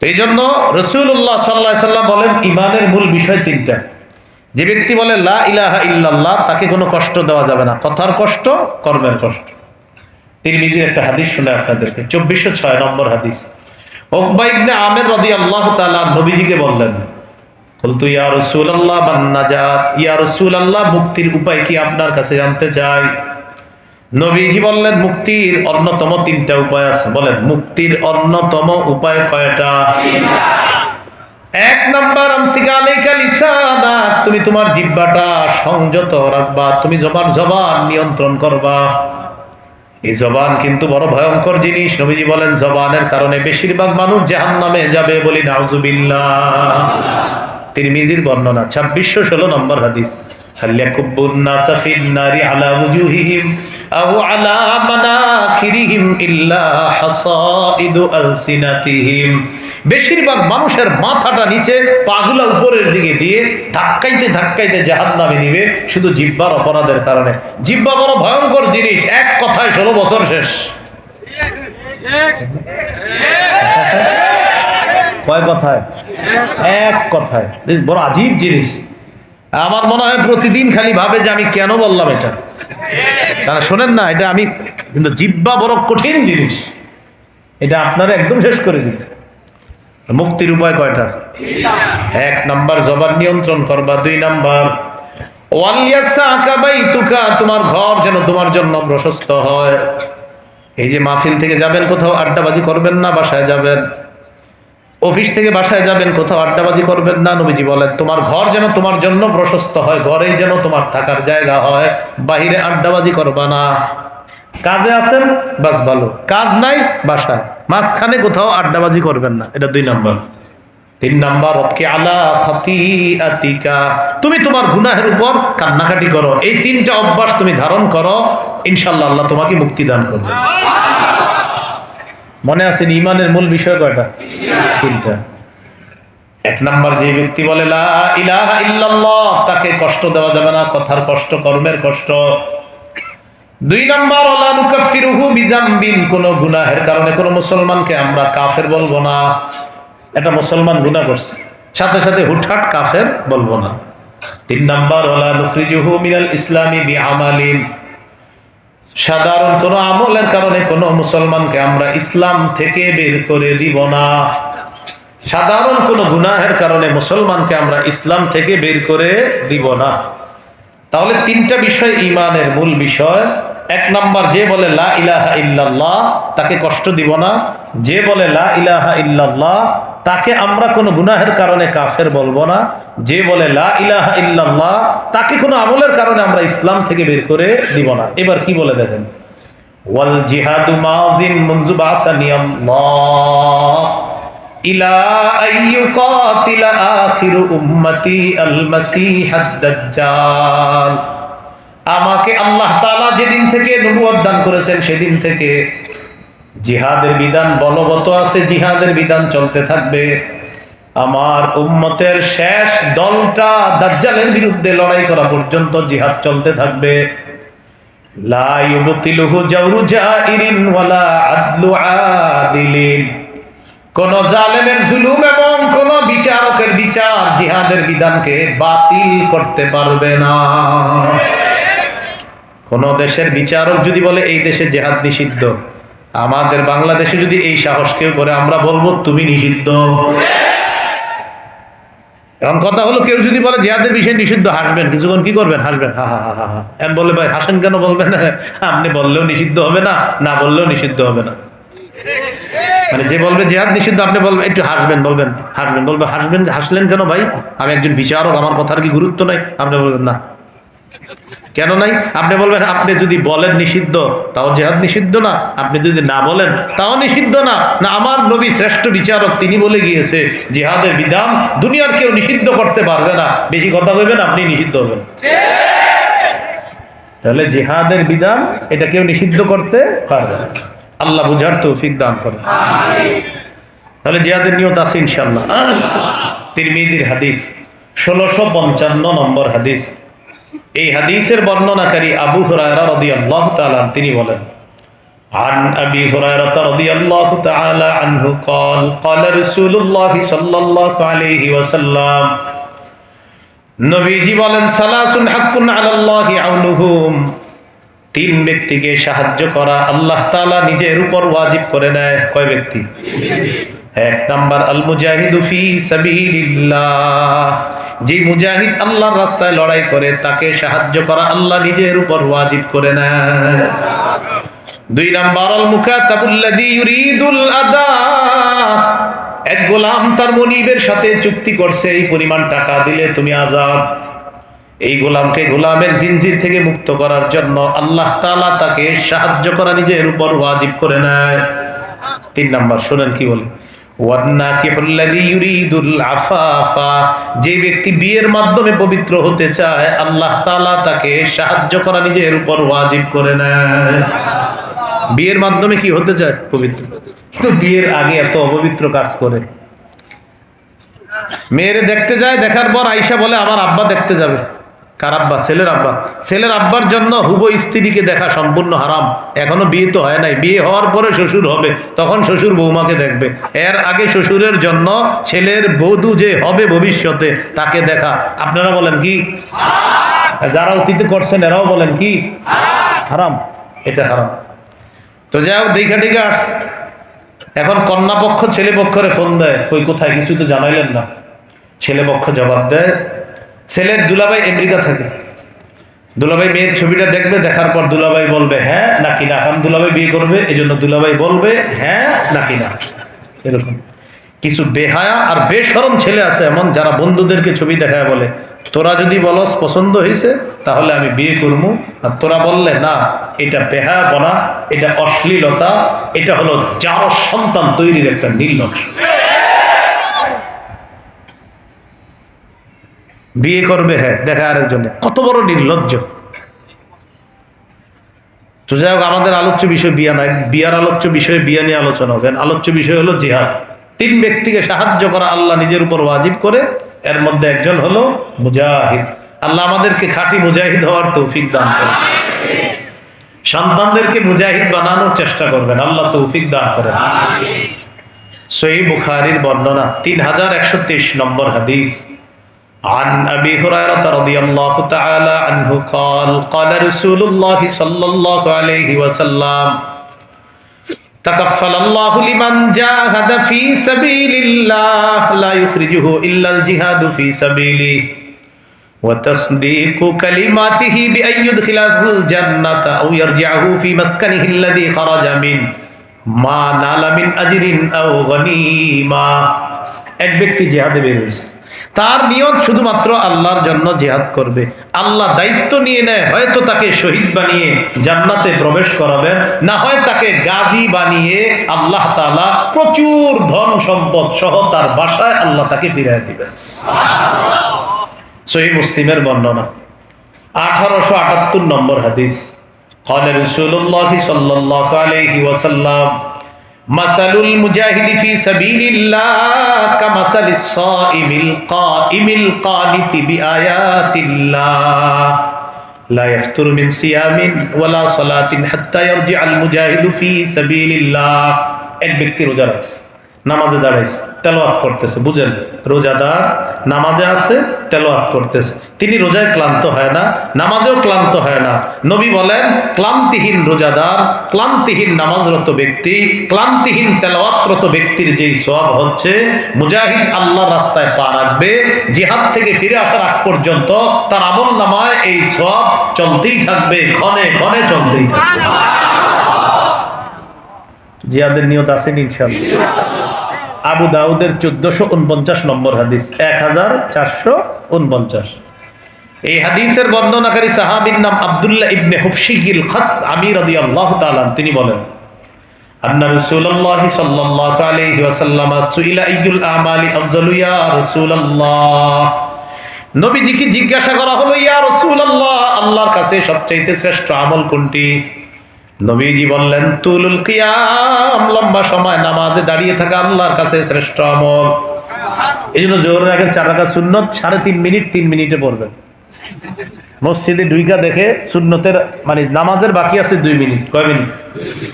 তো এই জন্য রাসূলুল্লাহ সাল্লাল্লাহু আলাইহি সাল্লাম বলেন ইমানের মূল বিষয় তিনটা। যে ব্যক্তি বলে লা ইলাহা ইল্লাল্লাহ তাকে কোনো কষ্ট দেওয়া যাবে না, কথার কষ্ট, কর্মের কষ্ট। তিরমিজির একটা হাদিস শুনে আপনাদেরকে, 2406 নম্বর হাদিস। উকবা ইবনে আমির রাদিয়াল্লাহু তাআলা নবীজিকে বললেন, বলতু ইয়া রাসূলুল্লাহ মান নাজাত, ইয়া রাসূলুল্লাহ মুক্তির উপায় কি আপনার কাছে জানতে চাই। নবীজি বললেন মুক্তির অন্যতম তিনটা উপায় আছে। বলেন মুক্তির অন্যতম উপায় কয়টা? এক নাম্বার আমসিকা আলাইকা লিসানাক, তুমি তোমার জিহ্বাটা সংযত রাখবা, তুমি তোমার জবান নিয়ন্ত্রণ করবা। এই জবান কিন্তু বড় ভয়ঙ্কর জিনিস। নবীজি বলেন জবানের কারণে বেশিরভাগ মানুষ জাহান্নামে যাবে, বলি নাউজুবিল্লাহ। তিরমিজির বর্ণনা 2616 নম্বর হাদিস। হাল্লাকুবুন নাসা ফিন নারি আলা ওয়ুজুহিহিম আও আলা মানাখিরিহিম ইল্লা হাসাইদু আলসিনাতিহিম। বেশিরভাগ মানুষের মাথাটা নিচে, পাগুলা উপরের দিকে দিয়ে ধাক্কাইতে ধাক্কাইতে জাহান্নামে নিবে শুধু জিহ্বার অপরাধের কারণে। জিহ্বা বড় ভয়ঙ্কর জিনিস, এক কথায় 16 বছর শেষ। কয় কথায়? এক কথায়। বড় আজীব জিনিস। আমার মনে হয় প্রতিদিন খালি ভাবে যে আমি কেন বললাম এটা। তারা শোনেন না, এটা আমি কিন্তু জিহ্বা বড় কঠিন জিনিস, এটা আপনারা একদম শেষ করে দিবে। মুক্তির উপায় কয়টা? এক নাম্বার জবান নিয়ন্ত্রণ করবা। দুই নাম্বার ওয়ালিয়াসাকা বাইতুকা, তোমার ঘর যেন তোমার জন্য প্রশস্ত হয়। এই যে মাহফিল থেকে যাবেন, কোথাও আড্ডাবাজি করবেন না, বাসায় যাবেন। অফিস থেকে বাসায় যাবেন, কোথাও আড্ডাবাজি করবেন না। নবীজি বলেন তোমার ঘর যেন তোমার জন্য প্রশস্ত হয়, ঘরেই যেন তোমার থাকার জায়গা হয়, বাহিরে আড্ডাবাজি করবা না। কাজে আছেন বাস ভালো, কাজ নাই বাসায়, মাঝখানে কোথাও আড্ডাবাজি করবেন না। এটা দুই নাম্বার। তিন নাম্বার ওয়াবকি আলা খাতিআতিকা, তুমি তোমার গুনাহের উপর কান্নাকাটি করো। এই তিনটা অভ্যাস তুমি ধারণ করো, ইনশাআল্লাহ আল্লাহ তোমাকে মুক্তি দান করবে। মনে আছে ঈমানের মূল বিষয় কয়টা? তিনটা। এক নাম্বার, যে ব্যক্তি বলে লা ইলাহা ইল্লাল্লাহ তাকে কষ্ট দেওয়া যাবে না, কথার কষ্ট, কর্মের কষ্ট। দুই নাম্বার ওয়ালা নুকাফিরুহু বিজামবিন, কোন গুনাহের কারণে কোন মুসলমানকে আমরা কাফের বলবো না। এটা মুসলমান গুনাহ করছে, সাথে সাথে হুটহাট কাফের বলবো না। তিন নাম্বার ওয়ালা নুখরিজুহু মিনাল ইসলামি বিআমালিন, সাধারণ কোন আমলের কারণে কোন মুসলমানকে আমরা ইসলাম থেকে বের করে দিব না। সাধারণ কোন গুনাহের কারণে মুসলমানকে আমরা ইসলাম থেকে বের করে দিব না। তাহলে তিনটা বিষয় ঈমানের মূল বিষয়। এক নাম্বার, যে বলে লা ইলাহা ইল্লাল্লাহ তাকে কষ্ট দিব না। যে বলে লা ইলাহা ইল্লাল্লাহ তাকে আমরা কোনো গুনাহের কারণে কাফের বলবো না। যে বলে লা ইলাহা ইল্লাল্লাহ তাকে কোনো আমলের কারণে আমরা ইসলাম থেকে বের করে দিব না। এবার কি বলে দেখেন, ওয়াল জিহাদু মাযিন মুনযু বাসানিয়াল্লাহ ইলা আইয়ুকাতিলা আখিরু উম্মতি আল মাসিহাদ দাজ্জাল। আমাকে আল্লাহ তাআলা যেদিন থেকে নবুয়ত দান করেছেন সেদিন থেকে জিহাদের বিধান বলবৎ আছে, জিহাদের বিধান চলতে থাকবে। আমার উম্মতের শেষ দলটা দাজ্জালের বিরুদ্ধে লড়াই করা পর্যন্ত জিহাদ চলতে থাকবে। লা ইউবতিলুহু জাওরু জাইরিন ওয়ালা আদলু আদিলিন, কোন জালেমের জুলুম এবং কোন বিচারকের বিচার জিহাদের বিধানকে বাতিল করতে পারবে না। কোন দেশের বিচারক যদি বলে এই দেশে জিহাদ নিষিদ্ধ, আমাদের বাংলাদেশে যদি এই সাহস কেউ করে, আমরা বলবো তুমি নিষিদ্ধ। এখন কথা হলো, কেউ যদি বলে জিহাদের বিষয় নিষিদ্ধ, হাসবেন কিছুক্ষণ, কি করবেন? হাসবেন, হা হা হা হা হা। এখন বলে ভাই হাসেন কেন? বলবেন আপনি বললেও নিষিদ্ধ হবে না, না বললেও নিষিদ্ধ হবে না। মানে যে বলবে জিহাদ নিষিদ্ধ, আপনি বলবেন একটু হাসবেন, বলবেন হাসবেন, বলবেন হাসবেন, হাসলেন কেন ভাই? আমি একজন বিচারক, আমার কথার কি গুরুত্ব নাই? আপনি বলবেন না, কেন নাই? আপনি বলবেন আপনি যদি বলেন নিষিদ্ধ তাও জিহাদ নিষিদ্ধ না, আপনি যদি না বলেন তাও নিষিদ্ধ না। না, আমার নবী শ্রেষ্ঠ বিচারক, তিনি বলে গিয়েছে জিহাদের বিধান দুনিয়ার কেউ নিষিদ্ধ করতে পারবে না। বেশি কথা বলবেন, আপনি নিষিদ্ধ হবেন। তাহলে জিহাদের বিধান এটা কেউ নিষিদ্ধ করতে পারবে না। আল্লাহ বুঝার তৌফিক দান করেন। তাহলে জিহাদের নিয়ত আছে ইনশাআল্লাহ। তিরমিজির হাদিস 1655 নম্বর হাদিস। এই হাদিসের বর্ণনাকারী আবু হুরায়রা রাদিয়াল্লাহু তাআলা তিনি বলেন, عن أبي هريرة رضي الله تعالى عنه قال قال رسول الله صلى الله عليه وسلم নবীজি বলেন সালাসুন হাক্কুন আলাল্লাহি আউনুহুম, তিন ব্যক্তিকে সাহায্য করা আল্লাহ তাআলা নিজের উপর ওয়াজিব করে নেয়। কয় ব্যক্তি? এক নাম্বার আল মুজাহিদু ফি সাবিলিল্লাহ, যে মুজাহিদ আল্লাহর রাস্তায় লড়াই করে তাকে সাহায্য করা আল্লাহ নিজের উপর ওয়াজিব করে নেয়। দুই নাম্বার আল মুকাতাবুল্লাযী ইউরিদুল আদা, এক গোলাম তার মনিবের সাথে চুক্তি করছে এই পরিমাণ টাকা দিলে তুমি আজাদ। এই গোলামকে গোলামের জিনজির থেকে মুক্ত করার জন্য আল্লাহ তাআলা তাকে সাহায্য করা নিজের উপর ওয়াজিব করে নেয়। তিন নাম্বার শুনেন কি বলে, ওয়ান্নাকিহুল্লাযী ইউরিদুল আফাফা, যে ব্যক্তি বিয়ের মাধ্যমে পবিত্র হতে চায় আল্লাহ তাআলা তাকে সাহায্য করা নিজের উপর ওয়াজিব করে নেয়। বিয়ের মাধ্যমে কি হতে চায়? পবিত্র। কিন্তু বিয়ের আগে এত অপবিত্র কাজ করে। মেয়েরে দেখতে যায়, দেখার পর আয়েশা বলে আমার আব্বা দেখতে যাবে। কার আব্বা? ছেলের আব্বা। ছেলের আব্বার জন্য হুবো স্ত্রীকে দেখা সম্পূর্ণ হারাম। এখনো বিয়ে তো হয় নাই, বিয়ে হওয়ার পরে শ্বশুর হবে, তখন শ্বশুর বৌমাকে দেখবে। এর আগে শ্বশুরের জন্য ছেলের বধূ যে হবে ভবিষ্যতে তাকে দেখা। আপনারা বলেন কি? যারা অতীতে করছেন এরাও বলেন কি? হারাম, এটা হারাম। তো যাই হোক, দেখা টেকে আস। এখন কন্যা পক্ষ ছেলে পক্ষরে ফোন দেয়, কই কোথায়, কিছু তো জানাইলেন না। ছেলে পক্ষ জবাব দেয়, ছেলের দুলাভাই আমেরিকা থাকে, দুলাভাই মেয়ের ছবিটা দেখবে, দেখার পর দুলাভাই বলবে হ্যাঁ নাকি না, কারণ দুলাভাই বিয়ে করবে এই জন্য দুলাভাই বলবে হ্যাঁ নাকি না। এরকম কিছু বেহায়া আর বেশরম ছেলে আছে এমন, যারা বন্ধুদেরকে ছবি দেখায় বলে তোরা যদি বলস পছন্দ হয়েছে তাহলে আমি বিয়ে করবো, আর তোরা বললে না, এটা বেহায়াপনা, এটা অশ্লীলতা, এটা হলো যার সন্তান তৈরির একটা নির্লজ্জ। বিয়ে করবে হ্যাঁ, দেখা আরেকজনে, কত বড় নির্লজ্জ। তো যাই হোক, আমাদের আলোচ্য বিষয় বিয়া নাই, বিয়ার আলোচ্য বিষয়ে বিয়া নিয়ে আলোচনা হবে। আলোচ্য বিষয় হলো জিহাদ। তিন ব্যক্তিকে সাহায্য করা আল্লাহ নিজের উপর ওয়াজিব করে, এর মধ্যে একজন হলো মুজাহিদ। আল্লাহ আমাদেরকে খাঁটি মুজাহিদ হওয়ার তৌফিক দান করেন, সন্তানদেরকে মুজাহিদ বানানোর চেষ্টা করবেন, আল্লাহ তৌফিক দান করেন। সহিহ বুখারীর বর্ণনা 3123 নম্বর হাদিস। عن أبي هريرة رضي الله تعالى عنه قال قال رسول الله صلى الله عليه وسلم تكفل الله لمن جاهد في سبيل الله لا يخرجه إلا الجهاد في سبيله وتصديق كلماته بأن يدخله الجنة أو يرجعه في مسكنه الذي خرج منه ما نال من أجر أو غنيمة। এক ব্যক্তি জিহাদে বের হয়েছে, তার নিয়ত শুধুমাত্র আল্লাহর জন্য জিহাদ করবে। আল্লাহ দায়িত্ব নিয়ে নেয়, হয়তো তাকে শহীদ বানিয়ে জান্নাতে প্রবেশ করাবেন, না হয় তাকে গাজী বানিয়ে আল্লাহ তাআলা প্রচুর ধন সম্পদ সহ তার বাসায় আল্লাহ তাকে ফিরিয়ে দিবেন। সহিহ মুসলিমের বর্ণনা 1878 নম্বর হাদিস। قال رسول الله صلى الله عليه وسلم مثل المجاهد في سبيل الله كمثل الصائم القائم القانت بآيات الله لا يفتر من صيام ولا صلاة حتى يرجع المجاهد في سبيل الله। এক ব্যক্তি রোজা রাখছে, নামাজে দাঁড়াইছে, তেলাওয়াত করতেছে। বুঝেন, রোজাদার নামাজে আছে, তেলাওয়াত করতেছে। তিনি রোজায় ক্লান্ত হয় না, নামাজেও ক্লান্ত হয় না। নবী বলেন, ক্লান্তিহীন রোজাদার, ক্লান্তিহীন নামাজরত ব্যক্তি, ক্লান্তিহীন তেলাওয়াতরত ব্যক্তির যেই সওয়াব হচ্ছে, মুজাহিদ আল্লাহর রাস্তায় পা রাখবে, জিহাদ থেকে ফিরে আসার আগ পর্যন্ত তার আমলনামায় এই সওয়াব চলতেই থাকবে, ক্ষণে ক্ষণে চলতেই থাকবে। জিহাদের নিয়ত আছেন ইনশাআল্লাহ। আবু দাউদের 1449 নম্বর হাদিস, 1449। এই হাদিসের বর্ণনাকারী সাহাবীর নাম আব্দুল্লাহ ইবনে হুবশিল খাসআমি রাদিয়াল্লাহু তাআলা। তিনি বলেন, আন্না রাসূলুল্লাহ সাল্লাল্লাহু আলাইহি ওয়াসাল্লাম সুইলা আইয়ুল আমালি আফজালু ইয়া রাসূলুল্লাহ। নবীজিকে জিজ্ঞাসা করা হলো, ইয়া রাসূলুল্লাহ, আল্লাহর কাছে সবচাইতে শ্রেষ্ঠ আমল কোনটি? নবীজি বললেন, তুলুল কিয়াম, লম্বা সময় নামাজে দাঁড়িয়ে থাকা আল্লাহর কাছে শ্রেষ্ঠ আমল। এই জন্য জোহরের আগে 4 রাকাত সুন্নত 3.5 মিনিট 3 মিনিটে পড়বেন। মসজিদে ঢুইকা দেখে সুন্নতের মানে নামাজের বাকি আছে 2 মিনিট, কয় মিনিট?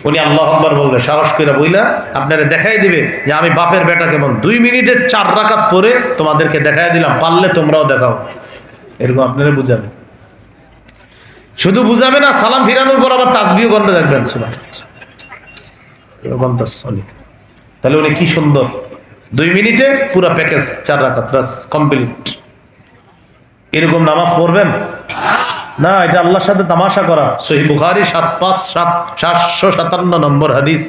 উনি আল্লাহু আকবার বলবে, সাহস করে বইলা আপনারা দেখাই দিবে যে আমি বাপের বেটা কেমন, 2 মিনিটে 4 রাকাত পরে তোমাদেরকে দেখাই দিলাম, পারলে তোমরাও দেখাও। এরকম আপনারা বুঝাবে, শুধু বুঝাবে না, সালাম ফিরানোর পর আবার তাসবিহ গন্ধ রাখবেন এরকম তো চলে। তাহলে উনি কি সুন্দর 2 মিনিটে পুরো প্যাকেজ 4 রাকাত বাস কমপ্লিট। এরকম নামাজ পড়বেন না, এটা আল্লাহর সাথে তামাশা করা। সহিহ বুখারী 757 নম্বর হাদিস,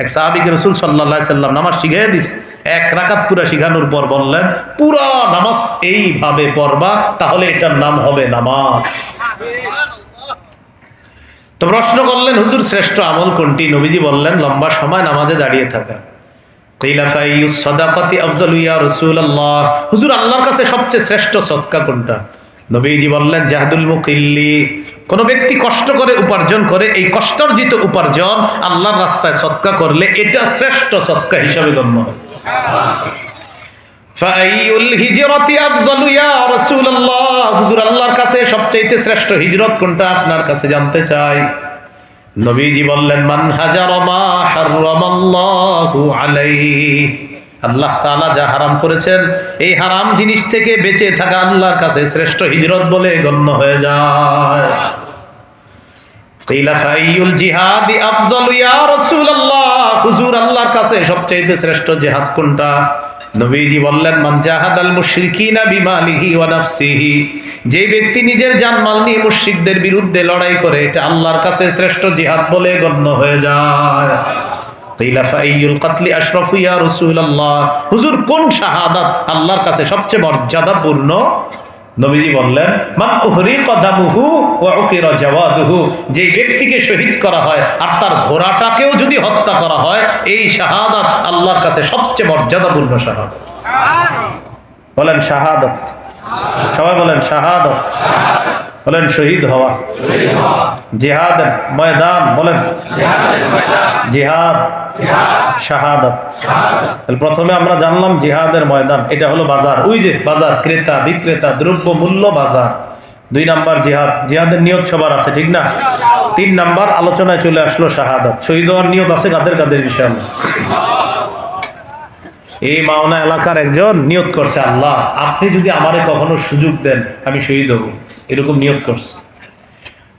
এক সাহাবীকে রাসূল সাল্লাল্লাহু আলাইহি সাল্লাম নামাজ শিখিয়ে দিস, 1 রাকাত পুরো শিখানোর পর বললেন পুরো নামাজ এইভাবে পড়বা, তাহলে এটার নাম হবে নামাজ। তো প্রশ্ন করলেন, হুজুর শ্রেষ্ঠ আমল কোনটি? নবীজি বললেন লম্বা সময় নামাজে দাঁড়িয়ে থাকা। হুজুর আল্লাহর কাছে সবচেয়ে শ্রেষ্ঠ সদকা কোনটা? নবীজি বললেন জাহদুল মুকিল্লি, কোন ব্যক্তি কষ্ট করে উপার্জন করে, এই কষ্টার্জিত উপার্জন আল্লাহর রাস্তায় সদকা করলে এটা শ্রেষ্ঠ সদকা হিসাবে গণ্য হয়। ফাআইয়ুল হিজরাতি আফযালু ইয়া রাসূলুল্লাহ, হুজুর আল্লাহর কাছে সবচেয়ে শ্রেষ্ঠ হিজরত কোনটা আপনার কাছে জানতে চাই। নবীজি বললেন মান হাজারা মা হারামাল্লাহু আলাইহি, আল্লাহ তাআলা যা হারাম করেছেন এই হারাম জিনিস থেকে বেঁচে থাকা আল্লাহর কাছে শ্রেষ্ঠ হিজরত বলে গণ্য হয়ে যায়। কিলা ফাইয়ুল জিহাদি আফযালু ইয়া রাসূলুল্লাহ, হুজুর আল্লাহর কাছে সবচেয়ে শ্রেষ্ঠ জিহাদ কোনটা? নবীজি বললেন মান জাহাদাল মুশরিকিনা বিমালিহি ওয়া নাফসিহি, যে ব্যক্তি নিজের জানমাল নিয়ে মুশরিকদের বিরুদ্ধে লড়াই করে এটা আল্লাহর কাছে শ্রেষ্ঠ জিহাদ বলে গণ্য হয়ে যায়। কিলা ফাইয়ুল কতলি আশরাফু ইয়া রাসূলুল্লাহ, হুজুর কোন শাহাদাত আল্লাহর কাছে সবচেয়ে মর্যাদাপূর্ণ? নবীজি বললেন মান উহরিকা দামুহু ওয়া উকিরা জাওয়াদুহু, যে ব্যক্তিকে শহীদ করা হয় আর তার ঘোড়াটাকেও যদি হত্যা করা হয়, এই শাহাদাত আল্লাহর কাছে সবচেয়ে মর্যাদাপূর্ণ শাহাদাত। বলেন শাহাদাত, সবাই বলেন শাহাদাত, বলেন শহীদ হওয়া, জিহাদের ময়দান, বলেন জিহাদ, শাহাদাত। প্রথমে আমরা জানলাম জিহাদের ময়দান, এটা হলো বাজার, ওই যে বাজার, ক্রেতা বিক্রেতা, দ্রব্য মূল্য বাজার। 2 নাম্বার জিহাদ, জিহাদের নিয়ত সবার আছে, ঠিক না? 3 নাম্বার আলোচনায় চলে আসলো শাহাদাত, শহীদ হওয়ার নিয়ত আছে কাদের কাদের? ইনশাআল্লাহ। এই মাওনা এলাকার একজন নিয়ত করছে, আল্লাহ আপনি যদি আমারে কখনো সুযোগ দেন আমি শহীদ হব, এরকম নিয়ত করছে।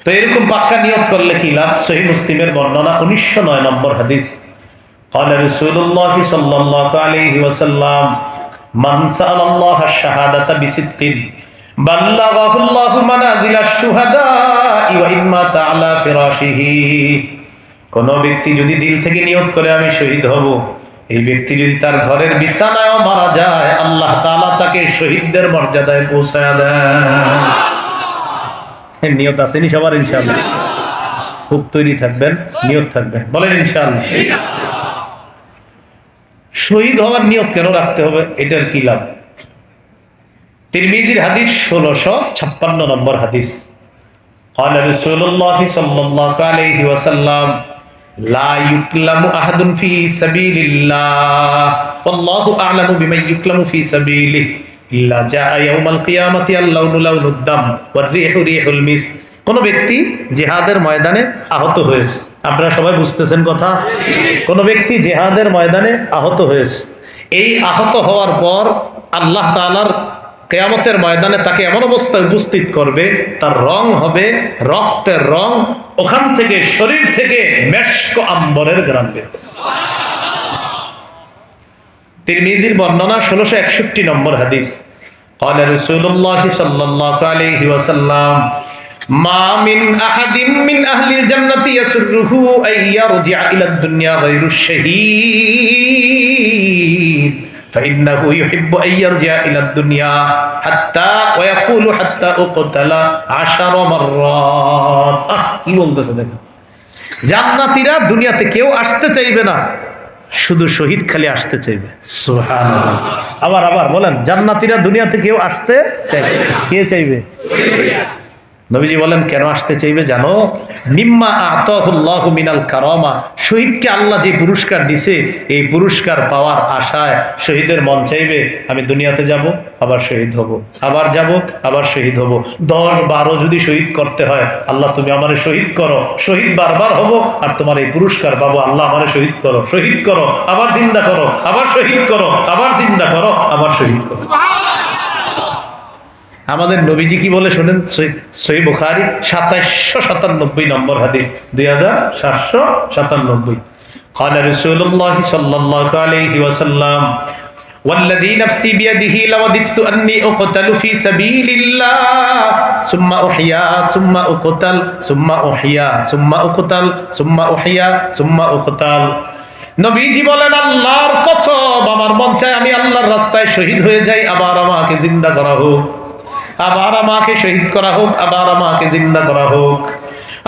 তো এরকম পাক্কা নিয়ত করলে কি লাভ? সহিহ মুসলিমের বর্ণনা 1909 নম্বর হাদিস, قال رسول الله صلى الله عليه وسلم من سأل الله الشهادة بصدق بلغه الله منازل الشهداء وإن مات على فراشه, কোন ব্যক্তি যদি দিল থেকে নিয়ত করে আমি শহীদ হব, এই ব্যক্তি যদি তার ঘরের বিছানায়ও মারা যায় আল্লাহ তাআলা তাকে শহীদদের মর্যাদায় পৌঁছায়া দেন। নিয়ত আসেনি সবার? ইনশাআল্লাহ। খুব তৈরি থাকবেন, নিয়ত থাকবেন, বলেন ইনশাআল্লাহ। শহীদ হওয়ার নিয়ত কেন রাখতে হবে? এটার কি লাভ? তিরমিজির হাদিস 1656 নম্বর হাদিস, قال رسول الله صلى الله عليه وسلم لا يكلم أحد في سبيل الله والله أعلم بمن يكلم في سبيله إلا جاء يوم القيامة اللون لون الدم والريح ريح المسك। কোন ব্যক্তি জিহাদের ময়দানে আহত হয়েছে, আপনারা সবাই বুঝতেছেন কথা? কোন ব্যক্তি জিহাদের ময়দানে আহত হয়েছে, এই আহত হওয়ার পর আল্লাহ তাআলার কিয়ামতের ময়দানে তাকে এমন অবস্থায় উপস্থিত করবে, তার রং হবে রক্তের রং, ওখান থেকে শরীর থেকে মেশক আম্বরের ঘ্রাণ বেরোচ্ছে। তিরমিজির বর্ণনা 1661 নম্বর হাদিস, قال رسول الله صلى الله عليه وسلم ما من أحد من أهل الجنة يسره أن يرجع إلى الدنيا غير الشهيد فإنه يحب أن يرجع إلى الدنيا حتى ويقول حتى أقتل 10 مرات। কি বলতেছে দেখেন, জান্নাতীরা দুনিয়াতে কেউ আসতে চাইবে না, শুধু শহীদ খালি আসতে চাইবে। সুবহানাল্লাহ। আবার বলেন, জান্নাতীরা দুনিয়াতে কেউ আসতে চাইবে, কে চাইবে? নবীজি বলেন কেন আসতে চাইবে জানো? মিম্মা আতাহুল্লাহু মিনাল কারামা, শহীদকে আল্লাহ যে পুরস্কার দিছে এই পুরস্কার পাওয়ার আশায় শহীদের মন চাইবে আমি দুনিয়াতে যাব, আবার শহীদ হব, আবার যাব, আবার শহীদ হব। 10-12 যদি শহীদ করতে হয়, আল্লাহ তুমি আমারে শহীদ করো, শহীদ বারবার হব, আর তোমার এই পুরস্কার পাবো। আল্লাহ আমারে শহীদ করো, শহীদ করো, আবার জিন্দা করো, আবার শহীদ করো, আবার জিন্দা করো, আবার শহীদ করো। আমাদের নবীজি কি বলে শুনেন, সহিহ বুখারী 2797 নম্বর হাদিস, 2797। قال رسول الله صلى الله عليه وسلم والذي نفسي بيده لوددت أني أقتل في سبيل الله ثم أحيا ثم أقتل ثم أحيا ثم أقتل ثم أحيا ثم أقتل। নবীজি বলেন আল্লাহর কসম আমার মন চায় আমি আল্লাহর রাস্তায় শহীদ হয়ে যাই, আবার আমাকে জিন্দা করা হোক, আবার আমাকে শহীদ করা হোক, আবার আমাকে জিন্দা করা হোক,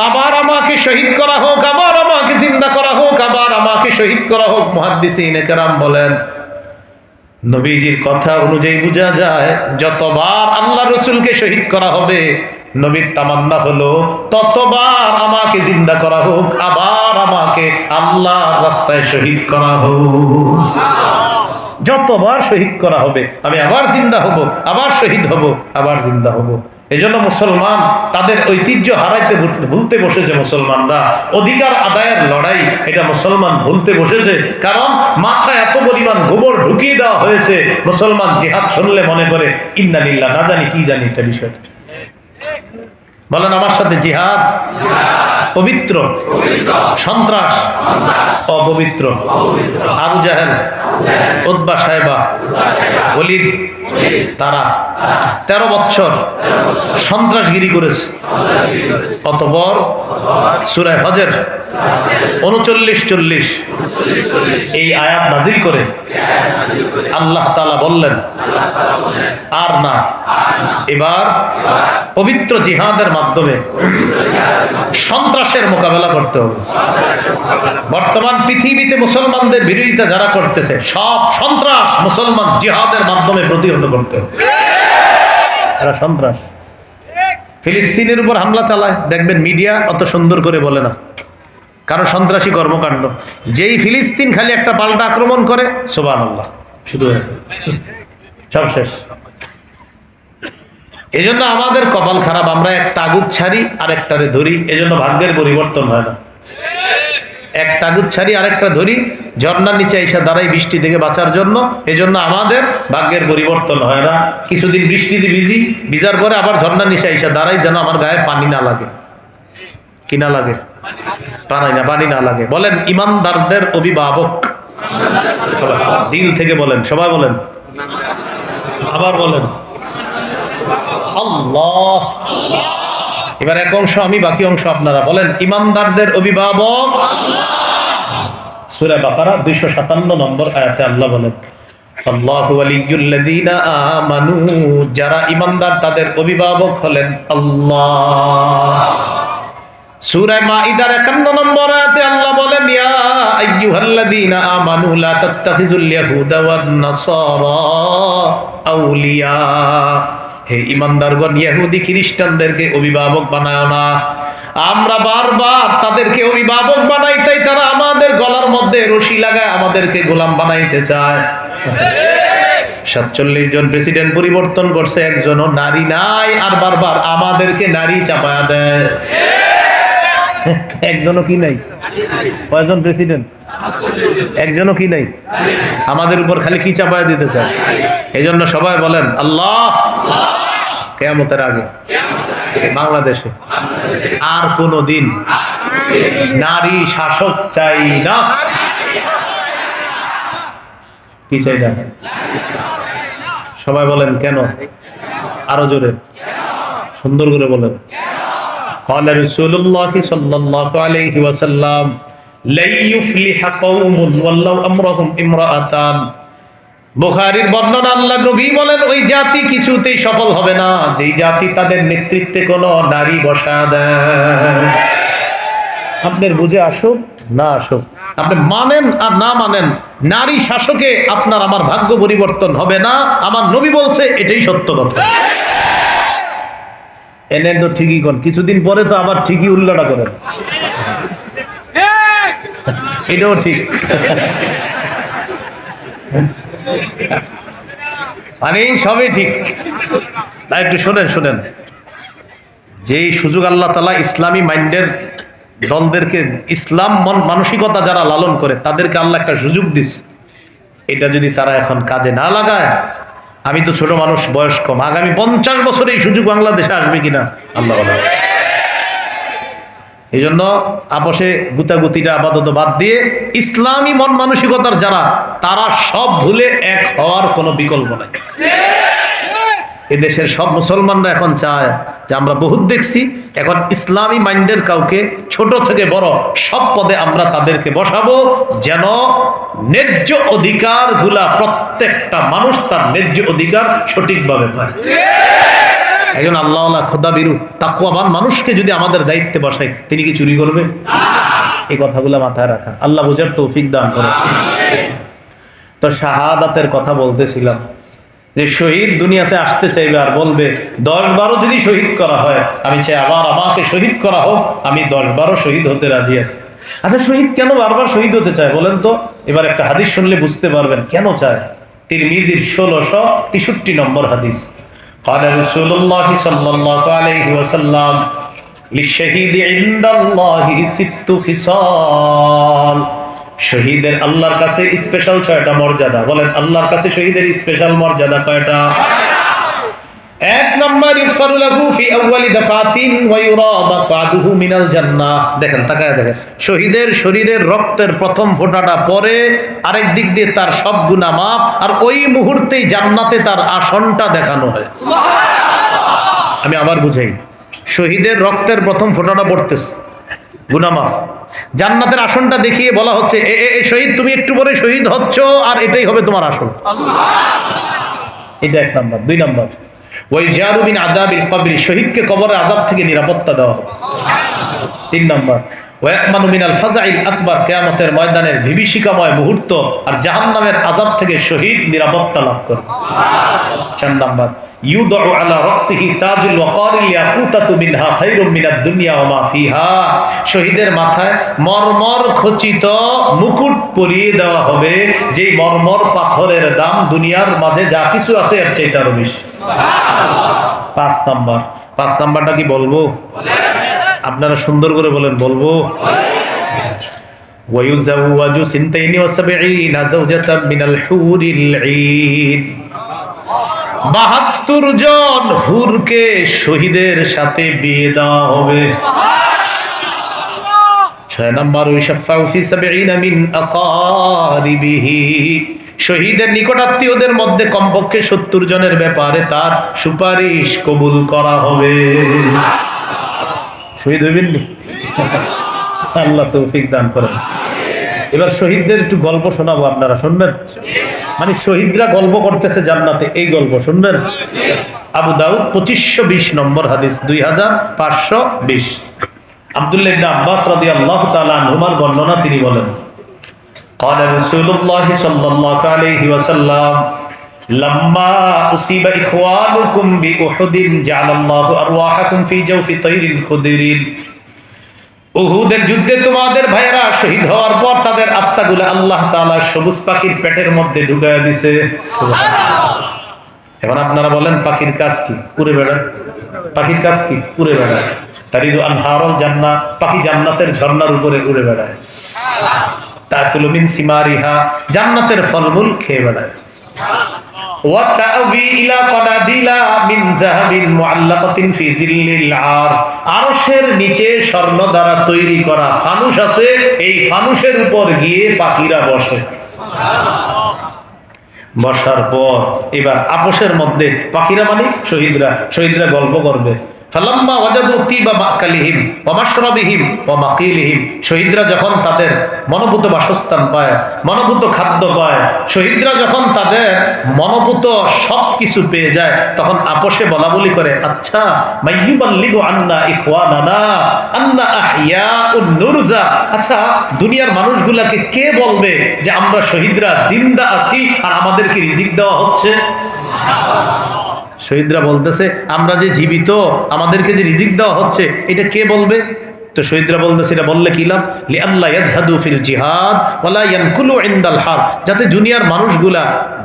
আবার আমাকে শহীদ করা হোক, আবার আমাকে জিন্দা করা হোক, আবার আমাকে শহীদ করা হোক। মুহাদ্দিসিনে কেরাম বলেন নবীজির কথা অনুযায়ী বোঝা যায় যতবার আল্লাহ রাসূলকে শহীদ করা হবে নবীর তামান্না হলো ততবার আমাকে জিন্দা করা হোক, আবার আমাকে আল্লাহর রাস্তায় শহীদ করা হোক। যতবার শহীদ করা হবে আমি আবার জিন্দা হব, আবার শহীদ হব, আবার জিন্দা হব। এজন্য মুসলমান তাদের ঐতিহ্য হারাইতে ভুলতে বসেছে। মুসলমানরা অধিকার আদায়ের লড়াই এটা মুসলমান ভুলতে বসেছে, কারণ মাথায় এত পরিমাণ গোবর ঢুকিয়ে দেওয়া হয়েছে। মুসলমান জিহাদ শুনলে মনে করে ইন্না লিল্লাহ, না জানি কি জানি এটা বিষয়। বলেন আমার সাথে, জিহাদ পবিত্র, সন্ত্রাস অপবিত্র। আবু জাহেল, উতবা সাহেবা, ওলীদ, তারা 13 বছর সন্ত্রাসগিরি করেছে। অতঃপর সূরা হজের 39-40 এই আয়াত নাজিল করে আল্লাহ তাআলা বললেন আর না, এবার পবিত্র জিহাদের মাধ্যমে সন্ত্রাসের মোকাবেলা করতে হবে। বর্তমান পৃথিবীতে মুসলমানদের বিরোধিতা যারা করতেছে সব সন্ত্রাস মুসলমান জিহাদের মাধ্যমে প্রতিহত করতে হবে। এরা সন্ত্রাস। ফিলিস্তিনের উপর হামলা চালায়, দেখবেন মিডিয়া অত সুন্দর করে বলে না, কারণ সন্ত্রাসী কর্মকাণ্ড। যেই ফিলিস্তিন খালি একটা পাল্টা আক্রমণ করে সুবহানাল্লাহ, শুধু সব শেষ। এজন্য আমাদের কপাল খারাপ, আমরা এক তাগুত ছাড়ি আরেকটারে ধরি, এজন্য ভাগ্যের পরিবর্তন হয় না। এক তাগুত ছাড়ি আরেকটা ধরি, ঝর্ণার নিচে এসে দাঁড়াই বৃষ্টি থেকে বাঁচার জন্য, এজন্য আমাদের ভাগ্যের পরিবর্তন হয় না। কিছুদিন বৃষ্টিতে ভিজি, ভিজার পরে আবার ঝর্ণার নিচে এসে দাঁড়াই যেন আমার গায়ে পানি না লাগে। কি না লাগে? পানি না লাগে। বলেন ইমানদারদের অভিভাবক, সবাই দিল থেকে বলেন, সবাই বলেন, আবার বলেন আল্লাহ। এবার এক অংশ আমি, বাকি অংশ আপনারা বলেন ইমানদারদের অভিভাবক। সূরা বাকারা 257 নম্বর আয়াতে আল্লাহ বলেন আল্লাহু ওয়ালিয়্যুল্লাযীনা আমানু, যারা ইমানদার তাদের অভিভাবক হলেন আল্লাহ। সূরা মাইদার 51 নম্বর আয়াতে আল্লাহ বলেন ইয়া আইয়ুহাল্লাযীনা আমানু লা তাত্তাখিযুল ইয়াহুদা ওয়ান নাসারা আউলিয়া, হে ইমানদারগণ ইহুদি খ্রিস্টানদেরকে অভিভাবক বানায় না। আমরা বারবার তাদেরকে অভিভাবক বানাই, তাই তারা আমাদের গলার মধ্যে রশি লাগায় আমাদেরকে গোলাম বানাইতে চায়। 47 জন প্রেসিডেন্ট পরিবর্তন করছে, একজনও নারী নাই, আর বারবার আমাদেরকে নারী চাপায়া দেয়। একজনও কি নাই? কয়জন প্রেসিডেন্ট? একজনও কি নাই? আমাদের উপর খালি কি চাপায়া দিতে চায়। এজন্য সবাই বলেন আল্লাহ। কিয়ামতের আগে বাংলাদেশে আর কোনদিন নারী শাসক চাই না। কি চাই না? সবাই বলেন কেন? আরো জোরে সুন্দর করে বলেন। قال رسول الله صلى الله عليه وسلم لا يفلح قوم ولو امرهم امرأتان। বুখারীর বর্ণনা, আল্লাহ নবী বলেন ওই জাতি কিছুতেই সফল হবে না যেই জাতি তাদের নেতৃত্বে কোনো নারী বসা দেয়। আপনার বুঝে আসুক না আসুক, আপনি মানেন আর না মানেন, নারী শাসকে আপনার আমার ভাগ্য পরিবর্তন হবে না। আমার নবী বলছে, এটাই সত্য কথা। এনে তো ঠিকই কোন, কিছুদিন পরে তো আবার ঠিকই উল্লাটা করেন, এটাও ঠিক। মানে সবই ঠিক না। একটু শোনেন শোনেন, যেই সুযোগ আল্লাহ তাআলা ইসলামী মাইন্ডের দলদেরকে, ইসলাম মানসিকতা যারা লালন করে তাদেরকে আল্লাহ একটা সুযোগ দিচ্ছে, এটা যদি তারা এখন কাজে না লাগায়, আমি তো ছোট মানুষ, বয়স কম, আগামী 50 বছরে এই সুযোগ বাংলাদেশে আসবে কিনা আল্লাহ আল্লাহ। এই জন্য আপোষে গুতাগুতিটা আপাতত বাদ দিয়ে ইসলামী মন মানসিকতার যারা, তারা সব ভুলে এক হওয়ার কোনো বিকল্প নাই। এদেশের সব মুসলমানরা এখন চায় যে, আমরা বহুত দেখছি, এখন ইসলামী মাইন্ডের কাউকে ছোট থেকে বড় সব পদে আমরা তাদেরকে বসাবো, যেন ন্যায্য অধিকার গুলা প্রত্যেকটা মানুষ তার ন্যায্য অধিকার সঠিকভাবে পায়। একজন আল্লাহওয়ালা খোদাবিরু তাকওয়াবান মানুষকে যদি আমাদের দায়িত্বে বসাই, তিনি কি চুরি করবে? এই কথাগুলো মাথায় রাখা, আল্লাহ বুঝার তৌফিক দান করে। তো শাহাদাতের কথা বলতেছিলাম, যে শহীদ দুনিয়াতে আসতে চাইবে আর বলবে 10-12 যদি শহীদ করা হয়, আমি চাই আবার আমাকে শহীদ করা হোক, আমি 10-12 শহীদ হতে রাজি আছি। আচ্ছা, শহীদ কেন বারবার শহীদ হতে চায় বলেন তো? এবার একটা হাদিস শুনলে বুঝতে পারবেন কেন চায়। তিরমিজির 1663 নম্বর হাদিস, قال رسول الله صلى الله عليه وسلم للشهيد عند الله 6 خصال। শহীদের আল্লাহর কাছে স্পেশাল 6টা মর্যাদা। বলেন, আল্লাহর কাছে শহীদের স্পেশাল মর্যাদা কয়টা? 1 নম্বর, ইগফারু লাহু ফি আউয়ালি দাফাতিন ওয়া ইউরা মাকআদুহু মিনাল জান্নাহ। দেখেন, তাকায় দেখেন, শহীদের শরীরের রক্তের প্রথম ফোঁটাটা পরে, আরেক দিক দিয়ে তার সব গুনাহ মাফ, আর ওই মুহূর্তেই জান্নাতে তার আসনটা দেখানো হয়। সুবহানাল্লাহ। আমি আবার বুঝাই, শহীদের রক্তের প্রথম ফোঁটাটা পড়তেছে, গুনাহ মাফ, জান্নাতের আসনটা দেখিয়ে বলা হচ্ছে, এ শহীদ, তুমি একটু পরে শহীদ হচ্ছ, আর এটাই হবে তোমার আসন। সুবহানাল্লাহ। এটা 1 নম্বর। 2 নম্বর, ওয়াইজারু মিন আযাবিল কবর, শহীদকে কবরের আযাব থেকে নিরাপত্তা দেওয়া হবে। সুবহানাল্লাহ। 3 নম্বর, ওয়ায়াকমানু মিনাল ফাযাইল আকবার, কিয়ামতের ময়দানের বিভীষিকাময় মুহূর্ত আর জাহান্নামের আযাব থেকে শহীদ নিরাপত্তা লাভ করে। সুবহানাল্লাহ। 4 নম্বর, ইউদউ আলা রাসিহি তাজুল ওয়াকারিল ইয়াকুতাতু মিনহা খায়রুম মিনাদ দুনিয়া ওয়া মা ফিহা, শহীদের মাথায় মরমর খচিত মুকুট পরিয়ে দেওয়া হবে, যেই মরমর পাথরের দাম দুনিয়ার মাঝে যা কিছু আছে এর চাইতে আরো বেশি। সুবহানাল্লাহ। 5 নম্বর, 5 নাম্বারটা কি বলবো? আপনারা সুন্দর করে বলেন, বলবো? ওয়ায়ুজাওয়াজু সিনতাইনি ওয়া সাবঈনা যাওজাতাম মিনাল হুরিল ঈন, 72 জন হুরকে শহীদের সাথে বিয়ে দেওয়া হবে। 6 নম্বর, ওয়াশাফাউ ফি 70 মিন আকারিবিহি, শহীদের নিকটাত্মীয়দের মধ্যে কমপক্ষে 70 জনের ব্যাপারে তার সুপারিশ কবুল করা হবে। শহীদ হইবেন নি? আল্লাহ তৌফিক দান করেন। এবার শহীদদের একটু গল্প শোনাবো, আপনারা শুনবেন? মানে শহীদরা গল্প করতেছে জান্নাতে, এই গল্প শুনবেন? আবু দাউদ 2520 নম্বর হাদিস, 2520। আব্দুল্লাহ ইবনে আব্বাস রাদিয়াল্লাহু তাআলা আনহুমার বর্ণনা, তিনি বলেন, قال رسول الله صلى الله عليه وسلم لما أصيب إخوانكم بأحد جعل الله أرواحكم في جوف طير خضر। উহুদের যুদ্ধে তোমাদের ভাইয়েরা শহীদ হওয়ার পর তাদের আত্মাগুলো আল্লাহ তাআলা সবুজ পাখির পেটের মধ্যে ঢুকায়া দিয়েছে। সুবহানাল্লাহ। এখন আপনারা বলেন, পাখির কাজ কি? উড়ে বেড়ায়। পাখির কাজ কি? উড়ে বেড়ায়। তারিদু আনহারুল জান্নাহ, পাখি জান্নাতের ঝর্ণার উপরে উড়ে বেড়ায়। তাকুলু মিন সিমারিহা, জান্নাতের ফলমূল খেয়ে বেড়ায়। ওয়া তা'বি ইলা কানাদিলা মিন যাহাবিন মুআল্লাকাতিন ফি জিল্লিল আরশ, আরশের নিচে স্বর্ণ দ্বারা তৈরি করা ফানুস আছে, এই ফানুসের উপর গিয়ে পাখিরা বসে। সুবহানাল্লাহ। বসার পর এবার আপোষের মধ্যে পাখিরা মানে শহীদরা গল্প করবে। ফালাম্মা ওয়াজাদু তিবা মাকালিহিম ওয়া মাশরাবিহিম ওয়া মাকিলিহিম, শহীদরা যখন তাদের মনোভূত বাসস্থান পায়, মনোভূত খাদ্য পায়, শহীদরা যখন তাদের মনোভূত সবকিছু পেয়ে যায়, তখন আপোষে বলা বলি করে, আচ্ছা মাইয়ুবাল্লিগু আন্না ইখওয়ানানা আন্না আহইয়াউন নুরজা, আচ্ছা দুনিয়ার মানুষগুলাকে কে বলবে যে আমরা শহীদরা জিন্দা আছি আর আমাদেরকে রিজিক দেওয়া হচ্ছে? শহীদরা বলতেছে আমরা যে জীবিত, আমাদেরকে যে রিজিক দেওয়া হচ্ছে, এটা কে বলবে? তো শহীদরা বলতেছে এটা বললে কি লাভ? লিআল্লা ইয়াজহাদু ফিল জিহাদ ওয়ালা ইয়ানকুলু ইনদাল হার, যাতে দুনিয়ার মানুষগুলা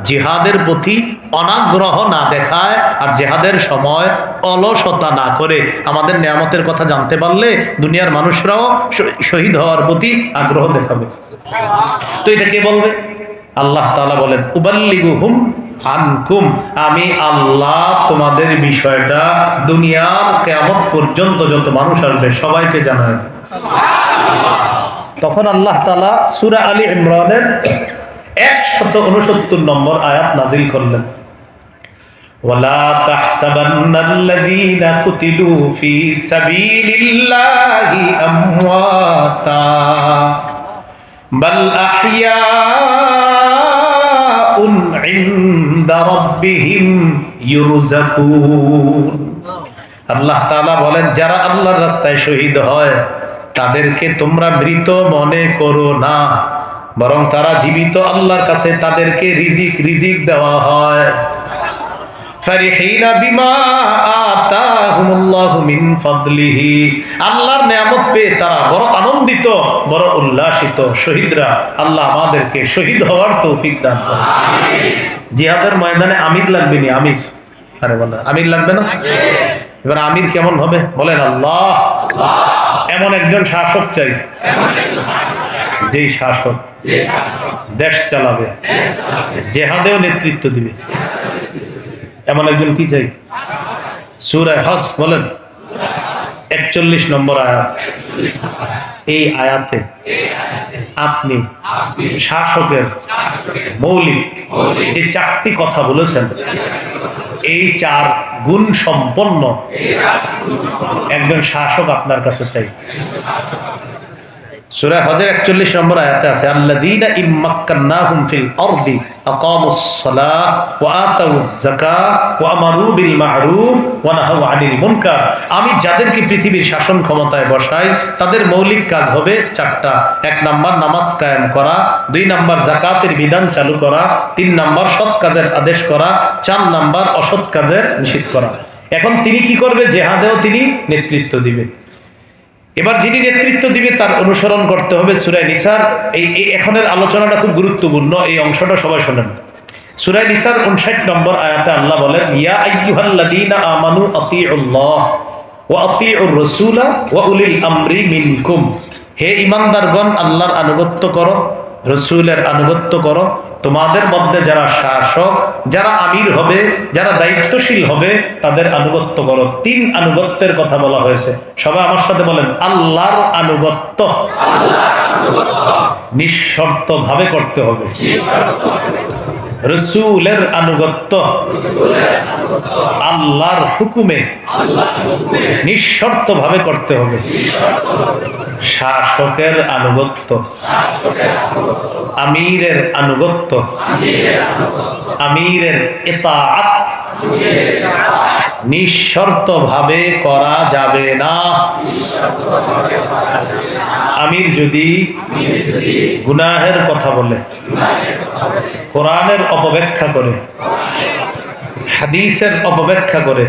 জিহাদের প্রতি অনাগ্রহ না দেখায় আর জিহাদের সময় অলসতা না করে। আমাদের নিয়ামতের কথা জানতে পারলে দুনিয়ার মানুষরাও শহীদ হওয়ার প্রতি আগ্রহ দেখাবে। তো এটা কে বলবে? আল্লাহ তাআলা বলেন উবাল্লিগুহুম আনকুম, আমি আল্লাহ তোমাদের বিষয়টা দুনিয়ার কিয়ামত পর্যন্ত যত মানুষ আসবে সবাইকে জানায়। তখন আল্লাহ তাআলা সূরা আলী ইমরানের 169 নম্বর আয়াত নাযিল করলেন, ওয়ালা তাহসাবান্নাল্লাযীনা কুতিলু ফী সাবিলিল্লাহি আমওয়াতা বাল আহইয়াউন ইনদা রাব্বিহিম ইউরযাকুন। আল্লাহ তাআলা বলেন যারা আল্লাহর রাস্তায় শহীদ হয় তাদেরকে তোমরা মৃত মনে করো না, বরং তারা জীবিত। আল্লাহর কাছে তাদেরকে রিজিক দেওয়া হয়। ফারিহিনা বিমা আতাহুমুল্লাহু মিন ফাদলিহি, আল্লাহর নিয়ামত পেয়ে তারা বড় আনন্দিত, বড় উল্লাসিত। শহীদরা, আল্লাহ আমাদেরকে শহীদ হওয়ার তৌফিক দান করুন। আমিন। জিহাদের ময়দানে আমির লাগবে নি? আমির, আরে বলেন আমির লাগবে না? এবার আমির কেমন হবে বলেন? আল্লাহ, এমন একজন শাসক চাই, যেই শাসক দেশ চালাবে, জিহাদেও নেতৃত্ব দিবে। এমন একজন কি চাই? সূরা হজ বলেন 41 নম্বর আয়াত। এই আয়াতে আপনি শাসকের মৌলিক যে 4টি কথা বলেছেন, এই 4 গুণ সম্পন্ন একজন শাসক আপনার কাছে চাই। সূরা হজের 41 নম্বর আয়াতে আছে, আল্লাযীনা ইম্মাক্কান্নাহুম ফিল আরদি আকামুস সালাহ ওয়া আতাউজ যাকাহ ওয়া আমারু বিল মা'রুফ ওয়া নাহাউ আনিল মুনকার। আমি যাদেরকে পৃথিবীর শাসন ক্ষমতায় বসাই তাদের মৌলিক কাজ হবে 4টা। 1 নাম্বার নামাজ কায়েম করা, 2 নাম্বার যাকাতের বিধান চালু করা, 3 নাম্বার সৎ কাজের আদেশ করা, 4 নাম্বার অসৎ কাজের নিষেধ করা। এখন তিনি কি করবে? জিহাদেও তিনি নেতৃত্ব দিবে। এবার যিনি নেতৃত্ব দিবে তার অনুসরণ করতে হবে। সূরা নিসার এই এখনের আলোচনাটা খুব গুরুত্বপূর্ণ, এই অংশটা সবাই শোনেন। সূরা নিসার 59 নম্বর আয়াতে আল্লাহ বলেন, ইয়া আইয়ুহাল্লাযীনা আমানু আতিউল্লাহ ওয়া আতিউর রাসূলা ওয়া উলিল আমরি মিনকুম। হে ঈমানদারগণ, আল্লাহর আনুগত্য করো, রাসূলের আনুগত্য করো। তোমাদের মধ্যে যারা শাসক, যারা আমির হবে, যারা দায়িত্বশীল হবে, তাদের আনুগত্য করো। 3 আনুগত্যের কথা বলা হয়েছে। সবাই আমার সাথে বলেন, আল্লাহর আনুগত্য নিঃশর্ত ভাবে করতে হবে। রাসূলের আনুগত্য আল্লাহর হুকুমে নিঃশর্ত ভাবে করতে হবে। শাসকের আনুগত্য, আমিরের আনুগত্য, আমিরের ইতাআত নিঃশর্ত ভাবে করা যাবে না। আমির যদি গুনাহের কথা বলে, কোরআনের অপব্যাখ্যা করে, হাদিসের অপব্যাখ্যা করে,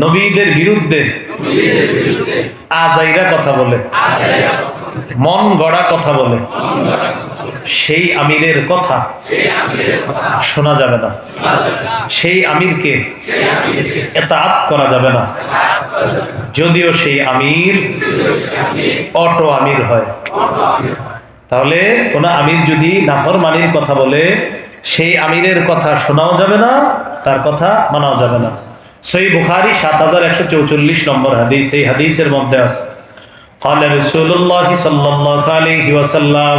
নবীদের বিরুদ্ধে আজাইরা কথা বলে, মন গড়া কথা বলে, সেই আমিরের কথা শোনা যাবে না। সেই আমিরকে ইতাআত করা যাবে না, যদিও সেই আমির অটো আমির হয়। তাহলে কোন আমির যদি নাফরমানির কথা বলে, সেই আমিরের কথা শোনাও যাবে না, তার কথা মানাও যাবে না। সহিহ বুখারী 7144 নম্বর হাদিস। এই হাদিসের মধ্যে আছে, قال رسول الله صلى الله عليه وسلم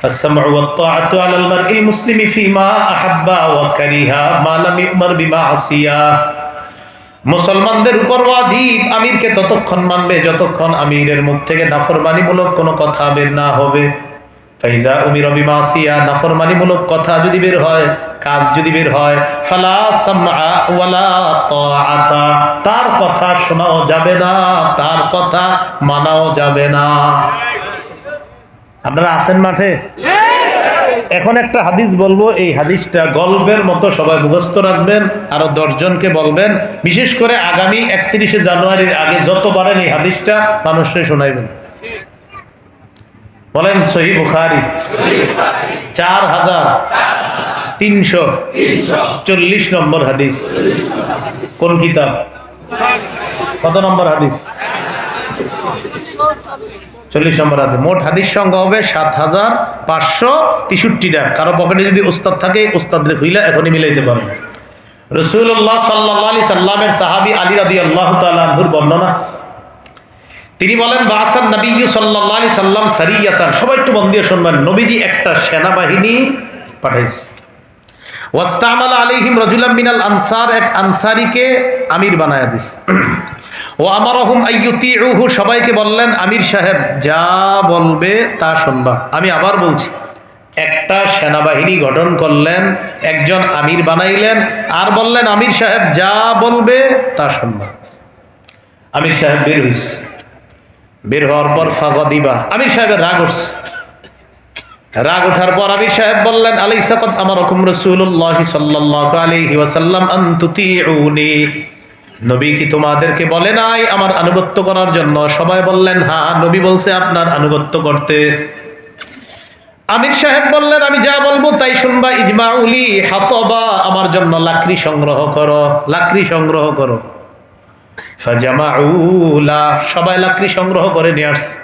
السمع والطاعة على المرء المسلم فيما أحب وكره ما لم يؤمر بمعصية। মুসলমানদের উপর ওয়াজিব আমিরকে ততক্ষণ মানবে যতক্ষণ আমিরের মুখ থেকে নাফরমানিমূলক কোনো কথা বের না হবে। ফাইদা উমিরা বিমাসিয়া, নাফরমানিমূলক কথা যদি বের হয়, কাজ যদি বের হয়, ফালা সামআ ওয়ালা তাআতা, তার কথা শোনাও যাবে না, তার কথা মানাও যাবে না। আপনারা আছেন মাঠে? এখন একটা হাদিস বলবো, এই হাদিসটা গল্পের মতো সবাই মুখস্থ রাখবেন, আরো 10 জনকে বলবেন, বিশেষ করে আগামী 31শে জানুয়ারির আগে যত পারেন এই হাদিসটা মানুষকে শোনাইবেন। বলেন সহিহ বুখারী 4340 নম্বর হাদিস। কোন কিতাব? কত নম্বর হাদিস? 40 নম্বর হাদিস। মোট হাদিস সংখ্যা হবে 7563টা। কারো পকেটে যদি উস্তাদ থাকে, উস্তাদরে কইলা এখনই মিলাইতে পারবে। রাসূলুল্লাহ সাল্লাল্লাহু আলাইহি সাল্লামের সাহাবী আলী রাদিয়াল্লাহু তাআলা আনহুর বর্ণনা, তিনি বলেন, বাসান নবী সাল্লাল্লাহু আলাইহি সাল্লাম সারিয়াতান, সবাই একটু মন দিয়ে শুনবেন, নবীজি একটা সেনাবাহিনী পাঠাইছে। ওয়াস্তামালা আলাইহিম রাজুলাম মিনাল আনসার, এক আনসারীকে আমির বানায়া দিস। ও আমারহুম আইয়ুতিউহু, সবাইকে বললেন আমির সাহেব যা বলবে তা শুনবা। আমি আবার বলছি, একটা সেনাবাহিনী গঠন করলেন, একজন আমির বানাইলেন, আর বললেন আমির সাহেব যা বলবে তা শুনবা। আমির সাহেব বের হইছে, বের হওয়ার পর ফাগদিবা, আমির সাহেবের রাগ উঠছে। রাগ ওঠার পর আমির সাহেব বললেন, আলাইসা কাদ আমারাকুম রাসূলুল্লাহ সাল্লাল্লাহু আলাইহি ওয়াসাল্লাম আন তুতিউনি, নবী কি তোমাদেরকে বলে নাই আমার আনুগত্য করার জন্য? সবাই বললেন হ্যাঁ, নবী বলছে আপনার আনুগত্য করতে। আমির সাহেব বললেন আমি যা বলবো তাই শুনবা। ইজমাউলি হাতবা, আমার জন্য লাকড়ি সংগ্রহ করো, লাকড়ি সংগ্রহ করো। ফাজামাউলা, সবাই লাকড়ি সংগ্রহ করে নিয়ে আসছে।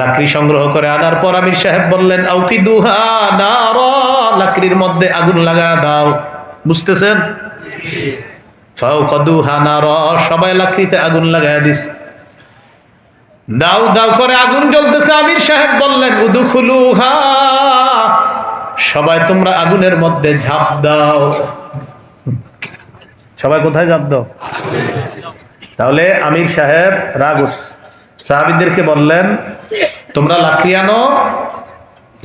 লাকড়ি সংগ্রহ করে আনার পর আমির সাহেব বললেন আউকিদুহা নারা, লাকড়ির মধ্যে আগুন লাগা দাও। বুঝতেছেন? ফাউকাদুহা নারা, সবাই লাকড়িতে আগুন লাগায় দিস। দাও দাও করে আগুন জ্বলতেছে। আমির সাহেব বললেন উদখুলুহা, সবাই তোমরা আগুনের মধ্যে ঝাঁপ দাও। সবাই কোথায় ঝাঁপ দাও? তাহলে আমির সাহেব রাগ উঠছে, সাহাবীদেরকে বললেন তোমরা লাকড়ি আনো,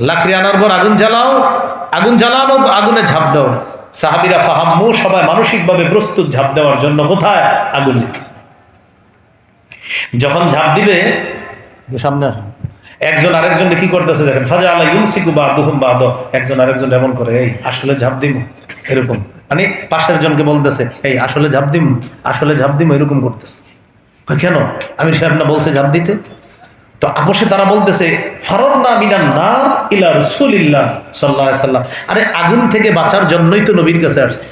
লাকড়ি আনার পর আগুন জ্বালাও, আগুন জ্বালানো, আগুনে ঝাঁপ দাও। সাহাবীরা ফাহাম্মু, সবাই মানসিকভাবে প্রস্তুত ঝাঁপ দেওয়ার জন্য। কোথায়? আগুন। যখন ঝাঁপ দিবে, সামনে আসুন, একজন আরেকজনকে কি করতেছে দেখেন, ফাজাআলা ইউমসিকু বা'দুহুম বা'দা, একজন আরেকজন এমন করে, এই আসলে ঝাঁপ দিমু, এরকম, মানে পাশের জনকে বলতেছে এই আসলে ঝাঁপ দিমু, আসলে ঝাঁপ দিমু, এরকম করতেছে। কেন? আমির সাহেব না বলছে ঝাঁপ দিতে? তো আপোষে তারা বলতেছে ফারারনা মিনান নার ইলা রাসূলিল্লাহ সাল্লাল্লাহু আলাইহি সাল্লাম, আরে আগুন থেকে বাঁচার জন্যই তো নবীর কাছে আসছে,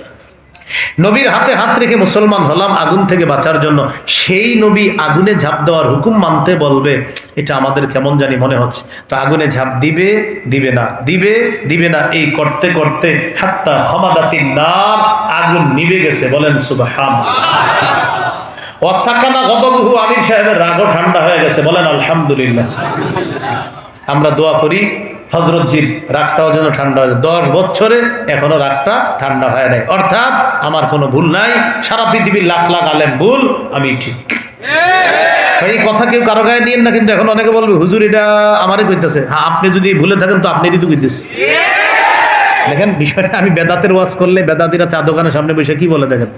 নবীর হাতে হাত রেখে মুসলমান হলাম আগুন থেকে বাঁচার জন্য। সেই নবী আগুনে ঝাঁপ দেওয়ার হুকুম মানতে বলবে, এটা আমাদের কেমন জানি মনে হচ্ছে। তো আগুনে ঝাঁপ দিবে, দিবে না, দিবে, দিবে না, এই করতে করতে হাত্তা হামাদাতিন নার, আগুন নিভে গেছে। বলেন সুবহানাল্লাহ। ওয়াসাকানা গদবহু, আমির সাহেবের রাগও ঠান্ডা হয়ে গেছে। বলেন আলহামদুলিল্লাহ। আমরা দোয়া করি হযরত জির রাগটাও যেন ঠান্ডা হয়ে যায়। 10 বছরে এখনো রাগটা ঠান্ডা হয় নাই, অর্থাৎ আমার কোনো ভুল নাই, সারা পৃথিবীর লাখ লাখ আলেম ভুল, আমি ঠিক। এই কথা কেউ কারো গায়ে নিয়েন না, কিন্তু এখন অনেকে বলবে হুজুর এটা আমারই কইতেছে। হ্যাঁ, আপনি যদি ভুলে থাকেন তো আপনি তো কইতেছে। দেখেন বিষয়টা, আমি বেদাতের ওয়াজ করলে বেদাতিরা চা দোকানের সামনে বসে কি বলে দেখেন,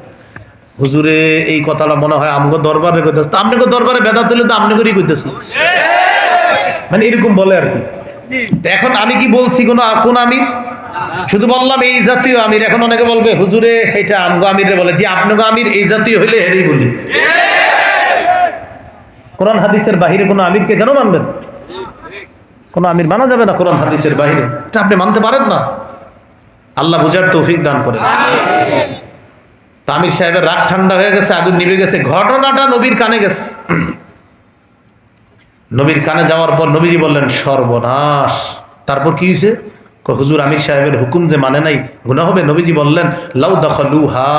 হুজুরে এই কথাটা মনে হয় আমগো দরবারে কইতেছে। তো আপনাকে দরবারে বেদাত হলে তো আপনি করেই কইতেছে, মানে এরকম বলে আর কি। এখন আমি কি বলছি কোন আমির? শুধু বললাম এই জাতীয় আমির। এখন অনেকে বলবে হুজুরে এটা আমগো আমিরে বলে, যে আপনাকে আমির এই জাতীয় হইলে এরই বলি। কোরআন হাদিসের বাহিরে কোন আমিরকে কেন মানবেন? কোন আমির মানা যাবে না কোরআন হাদিসের বাহিরে, এটা আপনি মানতে পারেন না। আল্লাহ বুঝার তৌফিক দান করেন। আমির সাহেবের রাগ ঠান্ডা হয়ে গেছে, আগুন নিভে গেছে। ঘটনাটা নবীর কানে গেছে। নবীর কানে যাওয়ার পর নবীজি বললেন সর্বনাশ। তারপর কি হয়েছে? হুজুর আমির সাহেবের হুকুম যে মানে নাই, গুনাহ হবে? নবীজি বললেন লাউ দাখালুহা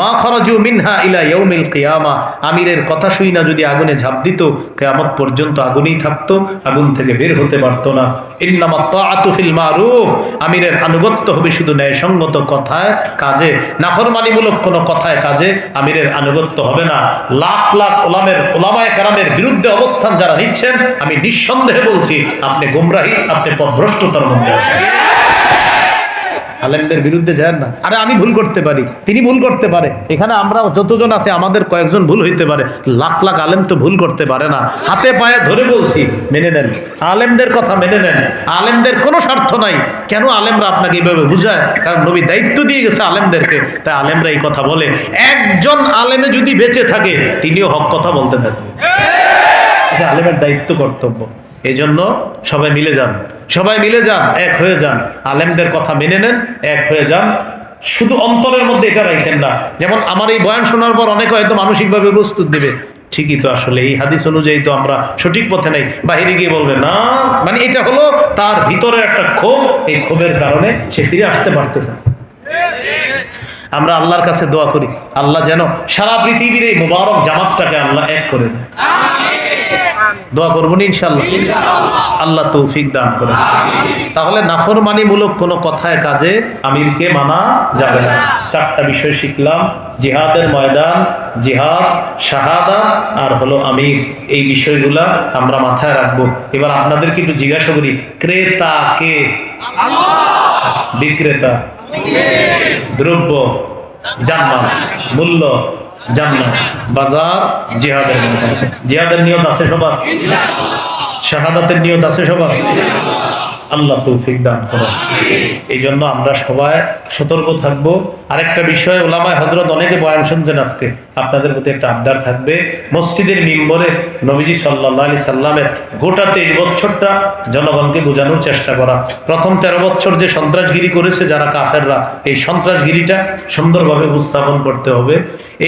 মা খারাজু মিনহা ইলা ইয়াউমিল কিয়ামা, আমিরের কথা শুই না যদি আগুনে ঝাঁপ দিত, কিয়ামত পর্যন্ত আগুনেই থাকতো, আগুন থেকে বের হতে পারতো না। ইন্নামাত তাআতু ফিল মারুফ, আমিরের আনুগত্য হবে শুধু ন্যায়সঙ্গত কথায় কাজে, নাফরমানিমূলক কোনো কথায় কাজে আমিরের আনুগত্য হবে না। লাখ লাখ ওলামায়ে কেরামের বিরুদ্ধে অবস্থান যারা নিচ্ছেন, আমি নিঃসন্দেহে বলছি আপনি গোমরাহি, আপনি পথভ্রষ্টতার মধ্যে আছেন। আলেমদের বিরুদ্ধে যান না। আরে আমি ভুল করতে পারি, তিনি ভুল করতে পারে, এখানে আমরা যতজন আছে আমাদের কয়েকজন ভুল হইতে পারে, লাখ লাখ আলেম তো ভুল করতে পারে না। হাতে পায়ে ধরে বলছি মেনে নেন, আলেমদের কথা মেনে নেন। আলেমদের কোনো স্বার্থ নাই। কেন আলেমরা আপনাকে এইভাবে বুঝায়? কারণ নবী দায়িত্ব দিয়ে গেছে আলেমদেরকে, তাই আলেমরা এই কথা বলে। একজন আলেমে যদি বেঁচে থাকে তিনিও হক কথা বলতে থাকবে, এটা আলেমের দায়িত্ব, কর্তব্য। এই জন্য সবাই মিলে যান, সবাই মিলে যান, এক হয়ে যান, আলেমদের কথা মেনে নেন, এক হয়ে যান। শুধু অন্তরের মধ্যে এটা রাখেন না। যেমন আমার এই বয়ান শোনার পর অনেকে হয়তো মানসিকভাবে প্রস্তুত দিবে, ঠিকই তো, আসলে এই হাদিস অনুযায়ী তো আমরা সঠিক পথে নাই, বাহিরে গিয়ে বলবে না, মানে এটা হলো তার ভিতরে একটা ক্ষোভ, এই ক্ষোভের কারণে সে ফিরে আসতে পারতেছে। আমরা আল্লাহর কাছে দোয়া করি আল্লাহ যেন সারা পৃথিবীর এই মুবারক জামাতটাকে আল্লাহ এক করে দেয়। দোয়া করবো না ইনশাআল্লাহ, আল্লাহ তৌফিক দান করে। তাহলে নাফরমানিমূলক কোনো কথায় কাজে আমিরকে মানা যাবে না। চারটা বিষয় শিখলাম: জিহাদের ময়দান, জিহাদ, শাহাদাত, আর হলো আমির। এই বিষয়গুলা আমরা মাথায় রাখবো। এবার আপনাদেরকে একটু জিজ্ঞাসা করি, ক্রেতা কে? বিক্রেতা? দ্রব্য, জান্নাত, মূল্য, জান্নাত, বাজার, জিহাদের ময়দান। জিহাদের নিয়ত আছে সবার? শাহাদাতের নিয়ত আছে সবার? আল্লাহ তৌফিক দান করেন। এই জন্য আমরা সবাই সতর্ক থাকবো। আরেকটা বিষয়, ওলামায়ে হযরত অনেকে বয়ান শুনছেন, আজকে আপনাদের প্রতি একটা আবদার থাকবে। মসজিদের মিম্বরে নবীজি সাল্লাল্লাহু আলাইহি সাল্লামের গোটা 23 বছরটা জনগণকে বোঝানোর চেষ্টা করা। প্রথম 13 বছর যে সন্ত্রাসগিরি করেছে যারা কাফেররা, এই সন্ত্রাসগিরিটা সুন্দরভাবে উপস্থাপন করতে হবে।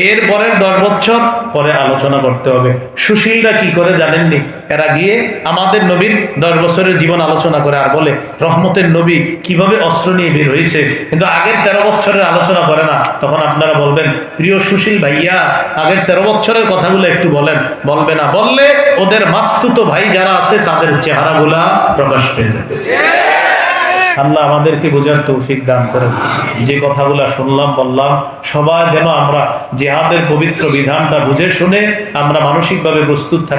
এর পরের 10 বছর পরে আলোচনা করতে হবে। সুশীলরা কি করে জানেননি? এরা গিয়ে আমাদের নবীর 10 বছরের জীবন আলোচনা করে আর বলে রহমতের নবী কিভাবে অস্ত্র নিয়ে বের হয়েছে, কিন্তু আগের 13 বছরের আলোচনা করে না। তখন আপনারা বলবেন, প্রিয় সুশীল ভাইয়া, আগের 13 বছরের কথাগুলো একটু বলেন। বলবে না, বললে ওদের মাস্তুতো ভাই যারা আছে তাদের চেহারাগুলা প্রকাশ পেয়ে যাবে। আল্লাহ আমাদেরকে বোঝার তৌফিক দান করেছে। যে কথাগুলো শুনলাম বললাম, সবাই যেন আমরা জিহাদের পবিত্র বিধানটা বুঝে শুনে আমরা মানসিকভাবে প্রস্তুত থাকি।